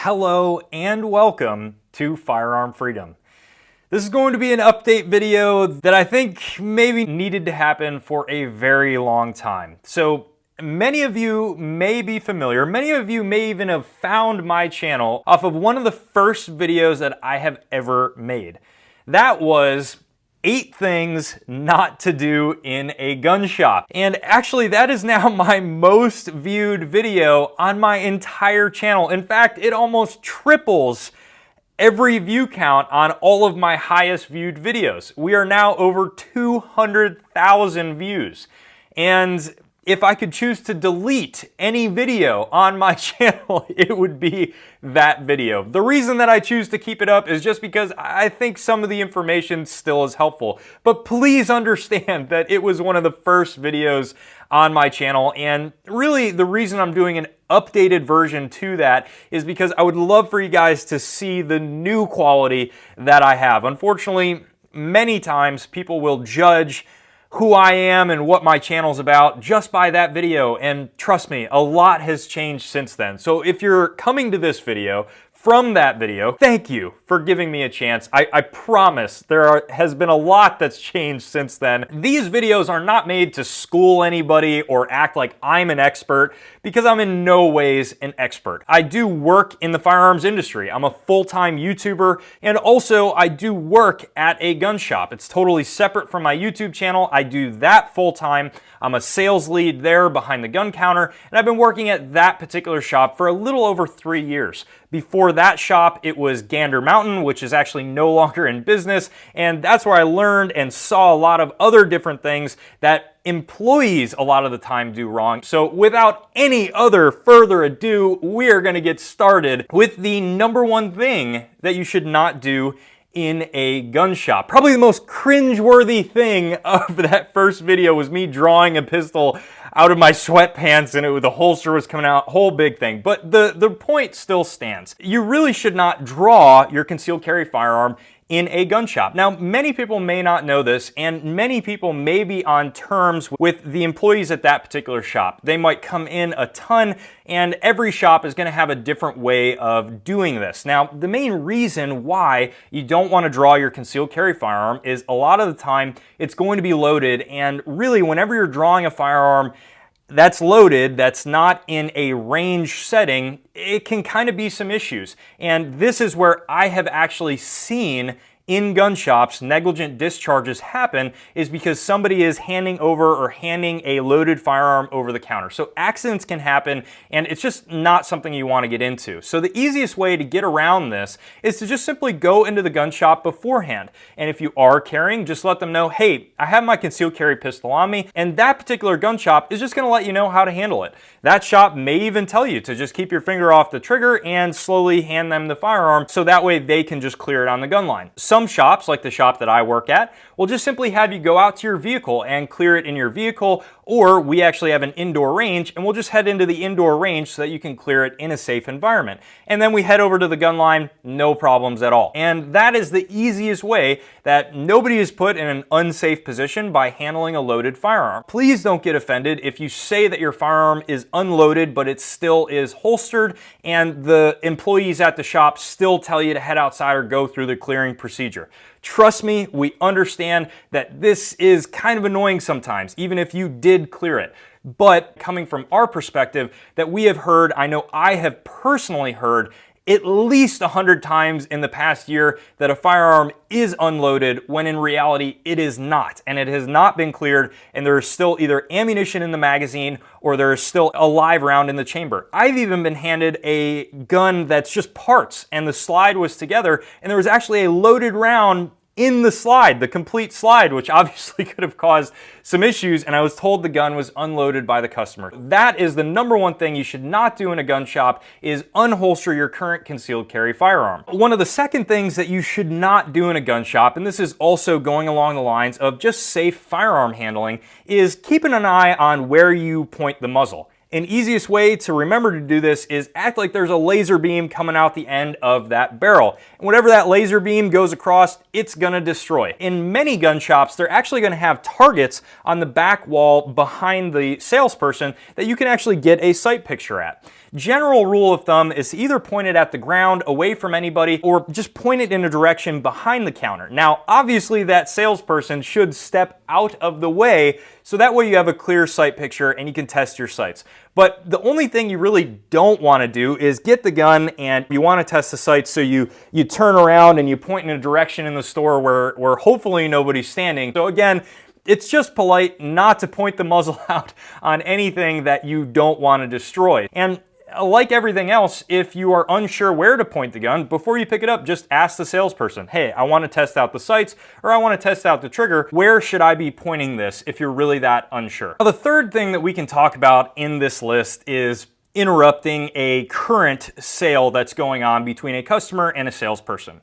Hello and welcome to Firearm Freedom. This is going to be an update video that I think maybe needed to happen for a very long time. So many of you may be familiar, many of you may even have found my channel off of one of the first videos that I have ever made. That was 8 things not to do in a gun shop. And actually that is now my most viewed video on my entire channel. In fact, it almost triples every view count on all of my highest viewed videos. We are now over 200,000 views. And if I could choose to delete any video on my channel, it would be that video. The reason that I choose to keep it up is just because I think some of the information still is helpful. But please understand that it was one of the first videos on my channel, and really the reason I'm doing an updated version to that is because I would love for you guys to see the new quality that I have. Unfortunately, many times people will judge who I am and what my channel's about just by that video, and trust me, a lot has changed since then. So if you're coming to this video from that video, thank you for giving me a chance. I promise has been a lot that's changed since then. These videos are not made to school anybody or act like I'm an expert, because I'm in no ways an expert. I do work in the firearms industry. I'm a full-time YouTuber, and also I do work at a gun shop. It's totally separate from my YouTube channel. I do that full-time. I'm a sales lead there behind the gun counter, and I've been working at that particular shop for a little over 3 years. Before that shop, it was Gander Mountain, which is actually no longer in business, and that's where I learned and saw a lot of other different things that employees a lot of the time do wrong. So without any other further ado, we are going to get started with the number one thing that you should not do in a gun shop. Probably the most cringe-worthy thing of that first video was me drawing a pistol out of my sweatpants and the holster was coming out, whole big thing. But the point still stands. You really should not draw your concealed carry firearm in a gun shop. Now, many people may not know this, and many people may be on terms with the employees at that particular shop. They might come in a ton, and every shop is going to have a different way of doing this. Now, the main reason why you don't want to draw your concealed carry firearm is a lot of the time it's going to be loaded, and really whenever you're drawing a firearm that's loaded, that's not in a range setting, it can kind of be some issues. And this is where I have actually seen in gun shops negligent discharges happen, is because somebody is handing over or handing a loaded firearm over the counter. So accidents can happen, and it's just not something you want to get into. So the easiest way to get around this is to just simply go into the gun shop beforehand. And if you are carrying, just let them know, hey, I have my concealed carry pistol on me, and that particular gun shop is just going to let you know how to handle it. That shop may even tell you to just keep your finger off the trigger and slowly hand them the firearm, so that way they can just clear it on the gun line. Some shops, like the shop that I work at, will just simply have you go out to your vehicle and clear it in your vehicle, or we actually have an indoor range, and we'll just head into the indoor range so that you can clear it in a safe environment. And then we head over to the gun line, no problems at all. And that is the easiest way that nobody is put in an unsafe position by handling a loaded firearm. Please don't get offended if you say that your firearm is unloaded, but it still is holstered, and the employees at the shop still tell you to head outside or go through the clearing procedure. Trust me, we understand that this is kind of annoying sometimes, even if you did clear it. But coming from our perspective, that we have heard, I know I have personally heard at least 100 times in the past year that a firearm is unloaded when in reality it is not, and it has not been cleared, and there is still either ammunition in the magazine or there is still a live round in the chamber. I've even been handed a gun that's just parts, and the slide was together, and there was actually a loaded round in the slide, the complete slide, which obviously could have caused some issues, and I was told the gun was unloaded by the customer. That is the number one thing you should not do in a gun shop, is unholster your current concealed carry firearm. One of the second things that you should not do in a gun shop, and this is also going along the lines of just safe firearm handling, is keeping an eye on where you point the muzzle. An easiest way to remember to do this is act like there's a laser beam coming out the end of that barrel. And whatever that laser beam goes across, it's gonna destroy. In many gun shops, they're actually gonna have targets on the back wall behind the salesperson that you can actually get a sight picture at. General rule of thumb is to either point it at the ground away from anybody or just point it in a direction behind the counter. Now, obviously that salesperson should step out of the way so that way you have a clear sight picture and you can test your sights. But the only thing you really don't want to do is get the gun and you want to test the sights, so you turn around and you point in a direction in the store where hopefully nobody's standing. So again, it's just polite not to point the muzzle out on anything that you don't want to destroy. And like everything else, if you are unsure where to point the gun, before you pick it up, just ask the salesperson, hey, I want to test out the sights, or I want to test out the trigger. Where should I be pointing this if you're really that unsure? Now, the third thing that we can talk about in this list is interrupting a current sale that's going on between a customer and a salesperson.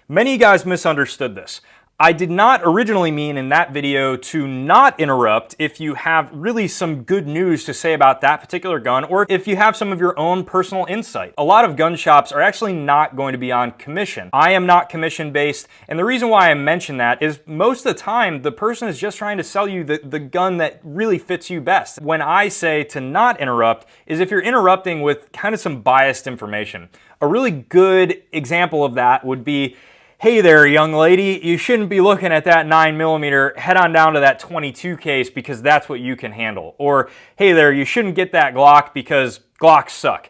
Many guys misunderstood this. I did not originally mean in that video to not interrupt if you have really some good news to say about that particular gun, or if you have some of your own personal insight. A lot of gun shops are actually not going to be on commission. I am not commission based, and the reason why I mention that is most of the time the person is just trying to sell you the gun that really fits you best. When I say to not interrupt is if you're interrupting with kind of some biased information. A really good example of that would be, hey there, young lady, you shouldn't be looking at that 9mm, head on down to that 22 case because that's what you can handle. Or, hey there, you shouldn't get that Glock because Glocks suck.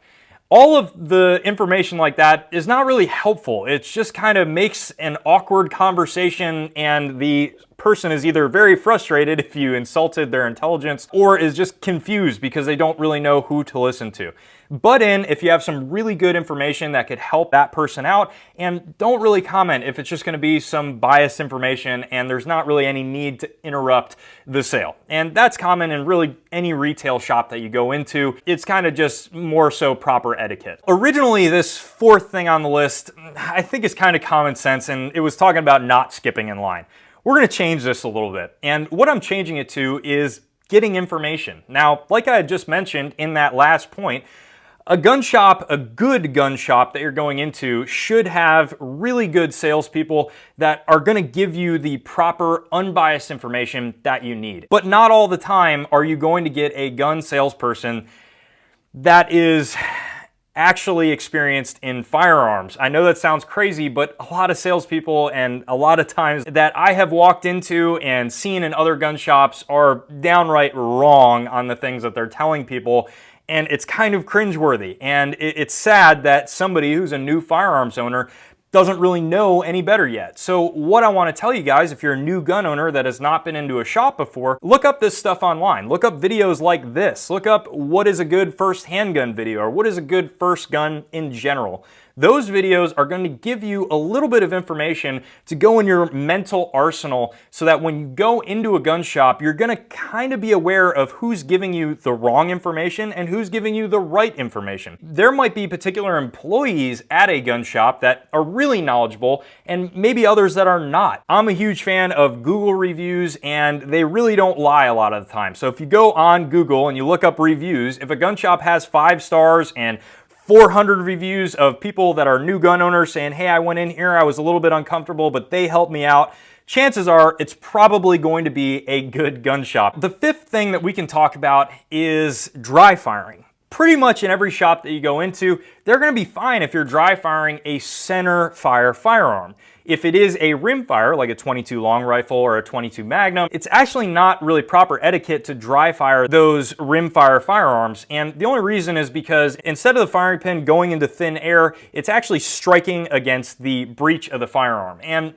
All of the information like that is not really helpful. It just kind of makes an awkward conversation, and the person is either very frustrated if you insulted their intelligence or is just confused because they don't really know who to listen to. Butt in if you have some really good information that could help that person out, and don't really comment if it's just going to be some biased information and there's not really any need to interrupt the sale. And that's common in really any retail shop that you go into. It's kind of just more so proper etiquette. Originally, this fourth thing on the list, I think is kind of common sense, and it was talking about not skipping in line. We're going to change this a little bit, and what I'm changing it to is getting information. Now, like I had just mentioned in that last point, a gun shop, a good gun shop that you're going into should have really good salespeople that are going to give you the proper, unbiased information that you need. But not all the time are you going to get a gun salesperson that is actually experienced in firearms. I know that sounds crazy, but a lot of salespeople and a lot of times that I have walked into and seen in other gun shops are downright wrong on the things that they're telling people. And it's kind of cringeworthy. And it's sad that somebody who's a new firearms owner doesn't really know any better yet. So what I want to tell you guys, if you're a new gun owner that has not been into a shop before, look up this stuff online. Look up videos like this. Look up what is a good first handgun video, or what is a good first gun in general. Those videos are going to give you a little bit of information to go in your mental arsenal so that when you go into a gun shop, you're going to kind of be aware of who's giving you the wrong information and who's giving you the right information. There might be particular employees at a gun shop that are really knowledgeable and maybe others that are not. I'm a huge fan of Google reviews, and they really don't lie a lot of the time. So if you go on Google and you look up reviews, if a gun shop has 5 stars and 400 reviews of people that are new gun owners saying, hey, I went in here, I was a little bit uncomfortable, but they helped me out, chances are it's probably going to be a good gun shop. The fifth thing that we can talk about is dry firing. Pretty much in every shop that you go into, they're going to be fine if you're dry firing a center fire firearm. If it is a rim fire, like a 22 long rifle or a 22 Magnum, it's actually not really proper etiquette to dry fire those rim fire firearms. And the only reason is because instead of the firing pin going into thin air, it's actually striking against the breech of the firearm. And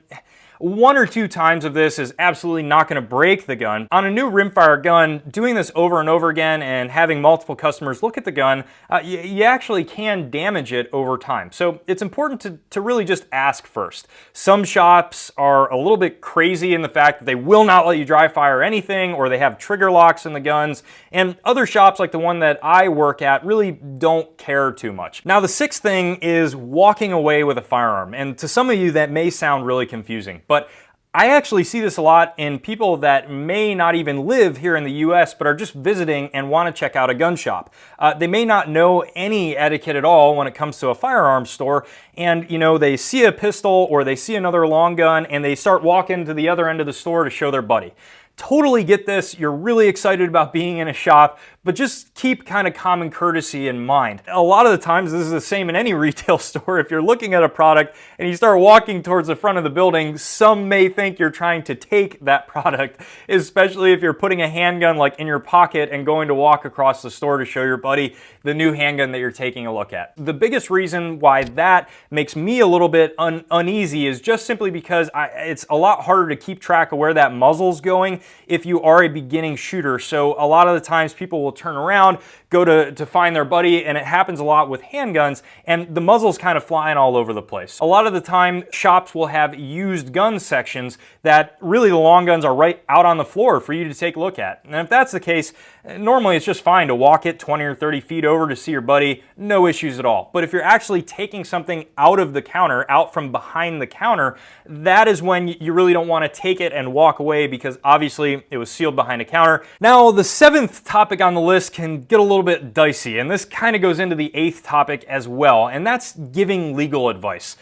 1 or 2 times of this is absolutely not going to break the gun. On a new rimfire gun, doing this over and over again and having multiple customers look at the gun, you actually can damage it over time. So it's important to really just ask first. Some shops are a little bit crazy in the fact that they will not let you dry fire anything, or they have trigger locks in the guns, and other shops like the one that I work at really don't care too much. Now the sixth thing is walking away with a firearm, and to some of you that may sound really confusing. But I actually see this a lot in people that may not even live here in the US, but are just visiting and want to check out a gun shop. They may not know any etiquette at all when it comes to a firearms store, and they see a pistol or they see another long gun and they start walking to the other end of the store to show their buddy. Totally get this, you're really excited about being in a shop, but just keep kind of common courtesy in mind. A lot of the times this is the same in any retail store. If you're looking at a product and you start walking towards the front of the building, some may think you're trying to take that product, especially if you're putting a handgun like in your pocket and going to walk across the store to show your buddy the new handgun that you're taking a look at. The biggest reason why that makes me a little bit uneasy is just simply because it's a lot harder to keep track of where that muzzle's going if you are a beginning shooter. So a lot of the times people will turn around, go to find their buddy, and it happens a lot with handguns, and the muzzle's kind of flying all over the place. A lot of the time, shops will have used gun sections that really the long guns are right out on the floor for you to take a look at. And if that's the case, normally it's just fine to walk it 20 or 30 feet over to see your buddy, no issues at all. But if you're actually taking something out of the counter, out from behind the counter, that is when you really don't want to take it and walk away, because obviously it was sealed behind a counter. Now, the 7th topic on the list can get a little bit dicey, and this kind of goes into the 8th topic as well, and that's giving legal advice.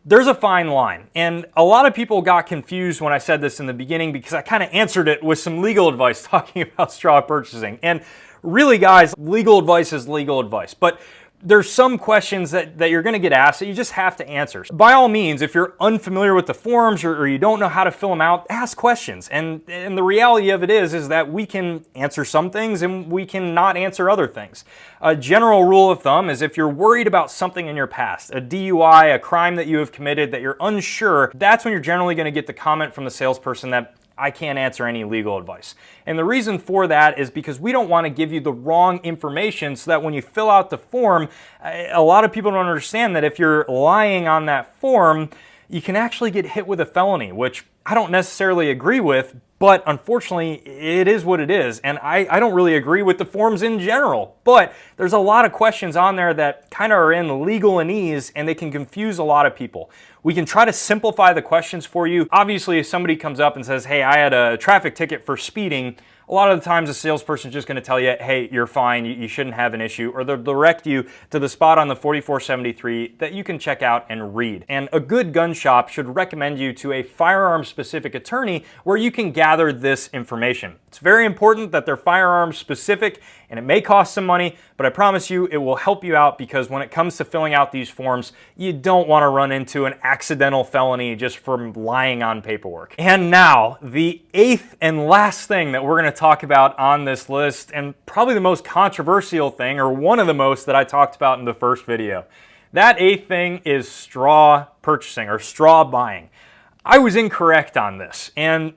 There's a fine line, and a lot of people got confused when I said this in the beginning because I kind of answered it with some legal advice talking about straw purchasing. And really, guys, legal advice is legal advice, but there's some questions that you're going to get asked that you just have to answer. By all means, if you're unfamiliar with the forms or you don't know how to fill them out, ask questions. And the reality of it is that we can answer some things and we can not answer other things. A general rule of thumb is if you're worried about something in your past, a DUI, a crime that you have committed that you're unsure, that's when you're generally going to get the comment from the salesperson that I can't answer any legal advice. And the reason for that is because we don't want to give you the wrong information so that when you fill out the form, a lot of people don't understand that if you're lying on that form, you can actually get hit with a felony, which I don't necessarily agree with, but unfortunately, it is what it is. And I don't really agree with the forms in general, but there's a lot of questions on there that kind of are in legalese and they can confuse a lot of people. We can try to simplify the questions for you. Obviously, if somebody comes up and says, hey, I had a traffic ticket for speeding, a lot of the times a salesperson is just going to tell you, hey, you're fine, you shouldn't have an issue, or they'll direct you to the spot on the 4473 that you can check out and read. And a good gun shop should recommend you to a firearm-specific attorney where you can gather this information. It's very important that they're firearm specific, and it may cost some money, but I promise you it will help you out, because when it comes to filling out these forms, you don't want to run into an accidental felony just from lying on paperwork. And now, the 8th and last thing that we're going to talk about on this list, and probably the most controversial thing, or one of the most that I talked about in the first video. That 8th thing is straw purchasing or straw buying. I was incorrect on this, and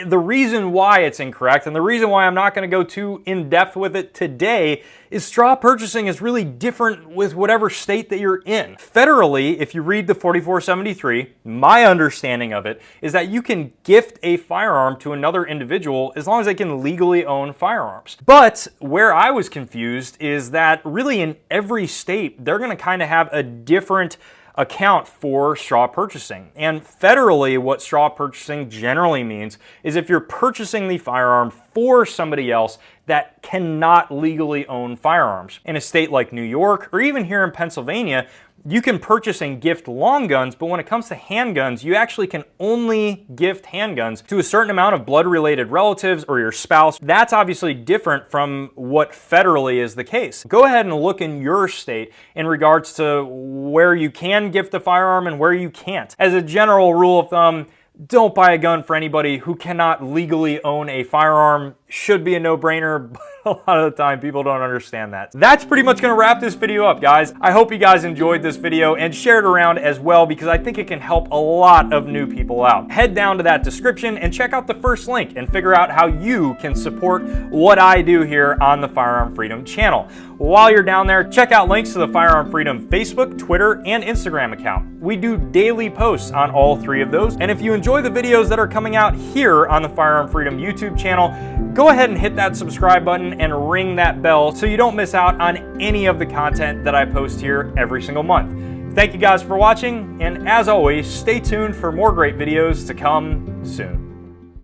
the reason why it's incorrect and the reason why I'm not going to go too in-depth with it today is straw purchasing is really different with whatever state that you're in. Federally, if you read the 4473, my understanding of it is that you can gift a firearm to another individual as long as they can legally own firearms. But where I was confused is that really in every state, they're going to kind of have a different account for straw purchasing. And federally, what straw purchasing generally means is if you're purchasing the firearm for somebody else that cannot legally own firearms. In a state like New York, or even here in Pennsylvania, you can purchase and gift long guns, but when it comes to handguns, you actually can only gift handguns to a certain amount of blood-related relatives or your spouse. That's obviously different from what federally is the case. Go ahead and look in your state in regards to where you can gift a firearm and where you can't. As a general rule of thumb, don't buy a gun for anybody who cannot legally own a firearm. Should be a no-brainer, but a lot of the time people don't understand that. That's pretty much going to wrap this video up, guys. I hope you guys enjoyed this video and share it around as well, because I think it can help a lot of new people out. Head down to that description and check out the first link and figure out how you can support what I do here on the Firearm Freedom channel. While you're down there, check out links to the Firearm Freedom Facebook, Twitter, and Instagram account. We do daily posts on all 3 of those, and if you enjoy the videos that are coming out here on the Firearm Freedom YouTube channel, go ahead and hit that subscribe button and ring that bell so you don't miss out on any of the content that I post here every single month. Thank you guys for watching, and as always, stay tuned for more great videos to come soon.